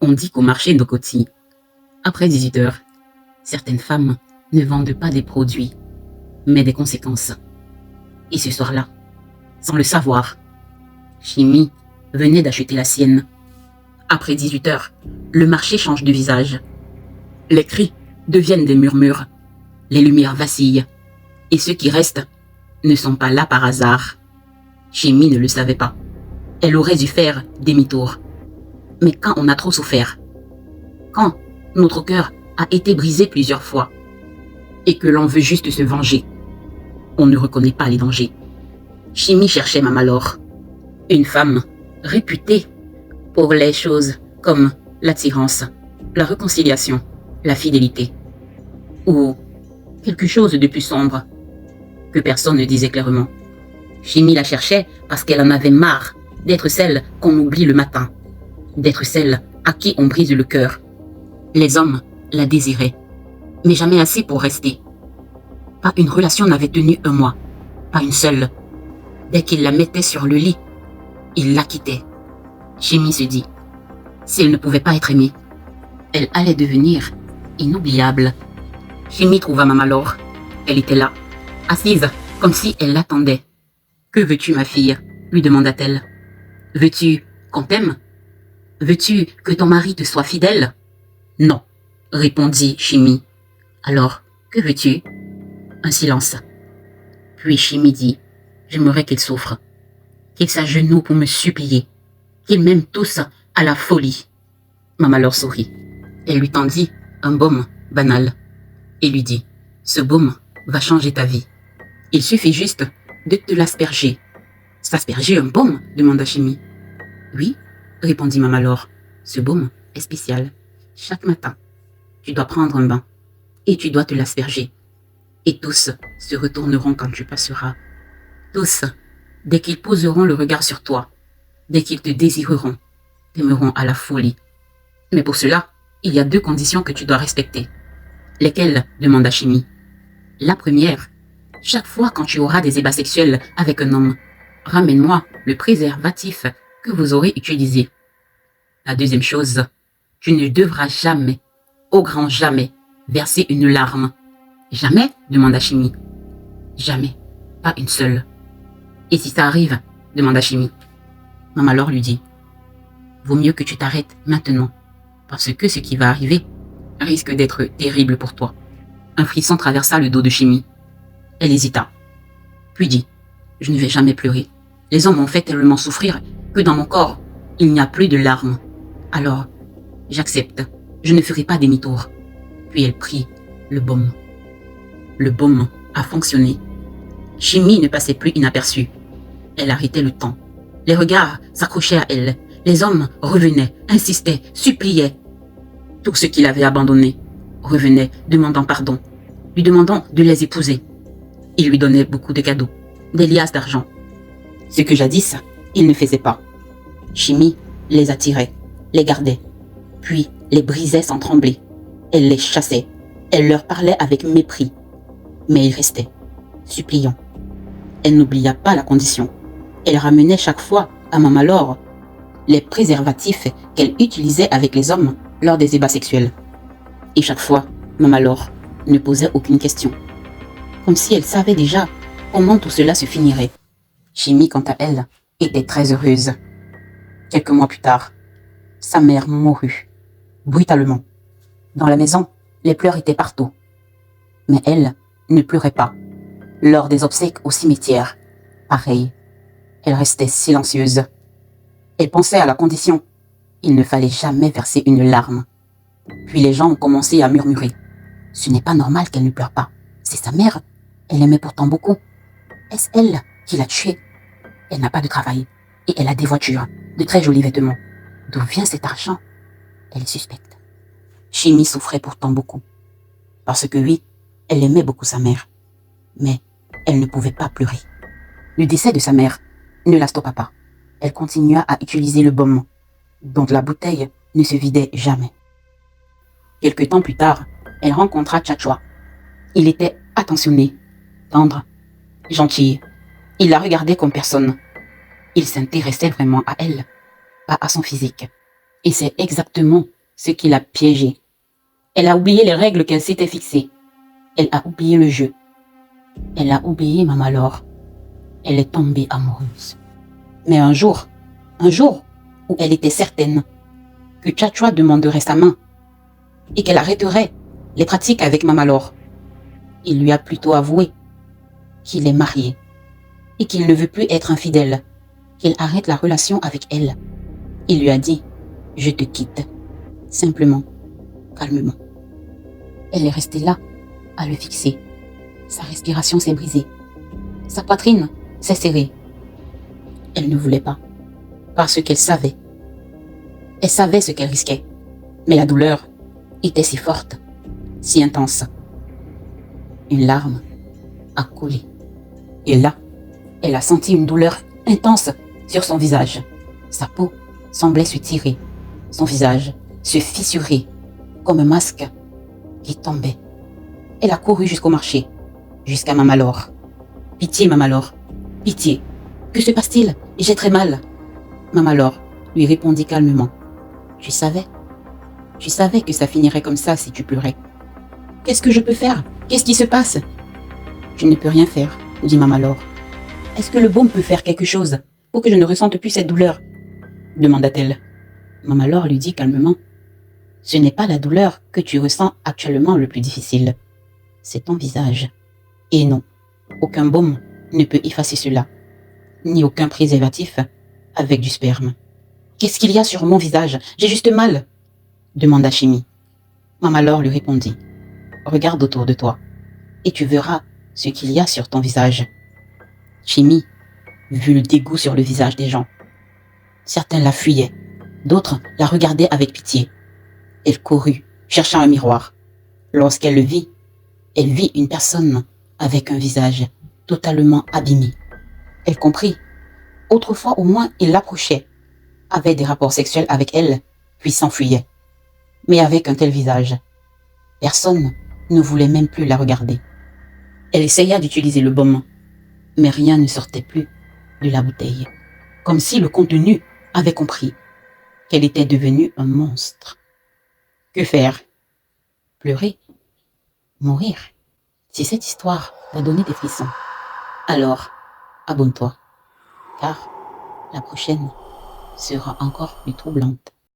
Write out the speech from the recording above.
On dit qu'au marché d'Okoti, après 18 heures, certaines femmes ne vendent pas des produits, mais des conséquences. Et ce soir-là, sans le savoir, Chimie venait d'acheter la sienne. Après 18 heures, le marché change de visage. Les cris deviennent des murmures, les lumières vacillent, et ceux qui restent ne sont pas là par hasard. Chimie ne le savait pas. Elle aurait dû faire demi-tour. Mais quand on a trop souffert, quand notre cœur a été brisé plusieurs fois, et que l'on veut juste se venger, on ne reconnaît pas les dangers. Chimie cherchait Mamalor, une femme réputée pour les choses comme l'attirance, la réconciliation, la fidélité, ou quelque chose de plus sombre que personne ne disait clairement. Chimie la cherchait parce qu'elle en avait marre d'être celle qu'on oublie le matin, d'être celle à qui on brise le cœur. Les hommes la désiraient, mais jamais assez pour rester. Pas une relation n'avait tenu un mois, pas une seule. Dès qu'il la mettait sur le lit, il la quittait. Chimie se dit, si elle ne pouvait pas être aimée, elle allait devenir inoubliable. Chimie trouva Mamalor. Elle était là, assise, comme si elle l'attendait. « Que veux-tu, ma fille ?» lui demanda-t-elle. « Veux-tu qu'on t'aime? Veux-tu que ton mari te soit fidèle ?»« Non, » répondit Chimie. « Alors, que veux-tu ?» Un silence. Puis Chimie dit, « J'aimerais qu'il souffre, qu'il s'agenouille pour me supplier, qu'il m'aime tous à la folie. » Mamalor sourit. Elle lui tendit un baume banal et lui dit, « Ce baume va changer ta vie. Il suffit juste de te l'asperger. »« S'asperger un baume ?» demanda Chimie. « Oui, » répondit Mamalor. « Ce baume est spécial. Chaque matin, tu dois prendre un bain et tu dois te l'asperger. Et tous se retourneront quand tu passeras. Tous, dès qu'ils poseront le regard sur toi, dès qu'ils te désireront, t'aimeront à la folie. Mais pour cela, il y a 2 conditions que tu dois respecter. »« Lesquelles ?» demanda Chimie. « La première, chaque fois quand tu auras des ébats sexuels avec un homme, ramène-moi le préservatif que vous aurez utilisé. La deuxième chose, tu ne devras jamais, au grand jamais, verser une larme. »« Jamais ?» demanda Chimie. « Jamais, pas une seule. »« Et si ça arrive ?» demanda Chimie. Mamalor lui dit, « Vaut mieux que tu t'arrêtes maintenant, parce que ce qui va arriver risque d'être terrible pour toi. » Un frisson traversa le dos de Chimie. Elle hésita, puis dit, « Je ne vais jamais pleurer. Les hommes m'ont fait tellement souffrir que dans mon corps, il n'y a plus de larmes. Alors, j'accepte, je ne ferai pas demi-tour. » Puis elle prit le baume. Le baume a fonctionné. Chimie ne passait plus inaperçue. Elle arrêtait le temps. Les regards s'accrochaient à elle. Les hommes revenaient, insistaient, suppliaient. Tout ce qu'il avait abandonné revenait, demandant pardon, lui demandant de les épouser. Il lui donnait beaucoup de cadeaux, des liasses d'argent. Ce que jadis, il ne faisait pas. Chimie les attirait, les gardait, puis les brisait sans trembler. Elle les chassait, elle leur parlait avec mépris. Mais ils restaient, suppliants. Elle n'oublia pas la condition. Elle ramenait chaque fois à Mamalor les préservatifs qu'elle utilisait avec les hommes lors des ébats sexuels. Et chaque fois, Mamalor ne posait aucune question. Comme si elle savait déjà comment tout cela se finirait. Chimie, quant à elle, était très heureuse. Quelques mois plus tard, sa mère mourut, brutalement. Dans la maison, les pleurs étaient partout. Mais elle ne pleurait pas. Lors des obsèques au cimetière, pareil, elle restait silencieuse. Elle pensait à la condition. Il ne fallait jamais verser une larme. Puis les gens ont commencé à murmurer. Ce n'est pas normal qu'elle ne pleure pas. C'est sa mère. Elle l'aimait pourtant beaucoup. Est-ce elle qui l'a tuée? Elle n'a pas de travail. Et elle a des voitures, de très jolis vêtements. D'où vient cet argent? Elle est suspecte. Chimie souffrait pourtant beaucoup. Parce que oui, elle aimait beaucoup sa mère. Mais elle ne pouvait pas pleurer. Le décès de sa mère ne la stoppa pas. Elle continua à utiliser le baume, dont la bouteille ne se vidait jamais. Quelque temps plus tard, elle rencontra Tchatchoua. Il était attentionné, tendre, gentil. Il la regardait comme personne. Il s'intéressait vraiment à elle, pas à son physique. Et c'est exactement ce qui l'a piégée. Elle a oublié les règles qu'elle s'était fixées. Elle a oublié le jeu. Elle a oublié Mama Laure. Elle est tombée amoureuse. Mais un jour où elle était certaine que Tchatchoua demanderait sa main et qu'elle arrêterait les pratiques avec Mama Laure, il lui a plutôt avoué qu'il est marié et qu'il ne veut plus être infidèle, qu'il arrête la relation avec elle. Il lui a dit « Je te quitte », simplement, calmement. Elle est restée là, à le fixer. Sa respiration s'est brisée. Sa poitrine s'est serrée. Elle ne voulait pas, parce qu'elle savait. Elle savait ce qu'elle risquait, mais la douleur était si forte, si intense. Une larme a coulé. Et là, elle a senti une douleur intense sur son visage. Sa peau semblait se tirer, son visage se fissurer, comme un masque qui tombait. Elle a couru jusqu'au marché, jusqu'à Mama Laure. « Pitié, Mama Laure, pitié, que se passe-t-il? J'ai très mal. » Mama Laure lui répondit calmement. « Tu savais que ça finirait comme ça si tu pleurais. Qu'est-ce que je peux faire? Qu'est-ce qui se passe? » « Je ne peux rien faire, » dit Mama Laure. « Est-ce que le baume peut faire quelque chose pour que je ne ressente plus cette douleur? » demanda-t-elle. Mama Laure lui dit calmement. « Ce n'est pas la douleur que tu ressens actuellement le plus difficile. C'est ton visage. Et non, aucun baume ne peut effacer cela, ni aucun préservatif avec du sperme. »« Qu'est-ce qu'il y a sur mon visage? J'ai juste mal, » demanda Chimie. Mama Laure lui répondit. « Regarde autour de toi, et tu verras ce qu'il y a sur ton visage. » Chimie vit le dégoût sur le visage des gens. Certains la fuyaient, d'autres la regardaient avec pitié. Elle courut, cherchant un miroir. Lorsqu'elle le vit, elle vit une personne avec un visage totalement abîmé. Elle comprit. Autrefois, au moins, il l'approchait, avait des rapports sexuels avec elle, puis s'enfuyait. Mais avec un tel visage, personne ne voulait même plus la regarder. Elle essaya d'utiliser le baume, mais rien ne sortait plus de la bouteille, comme si le contenu avait compris qu'elle était devenue un monstre. Que faire? Pleurer? Mourir? Si cette histoire t'a donné des frissons, alors abonne-toi, car la prochaine sera encore plus troublante.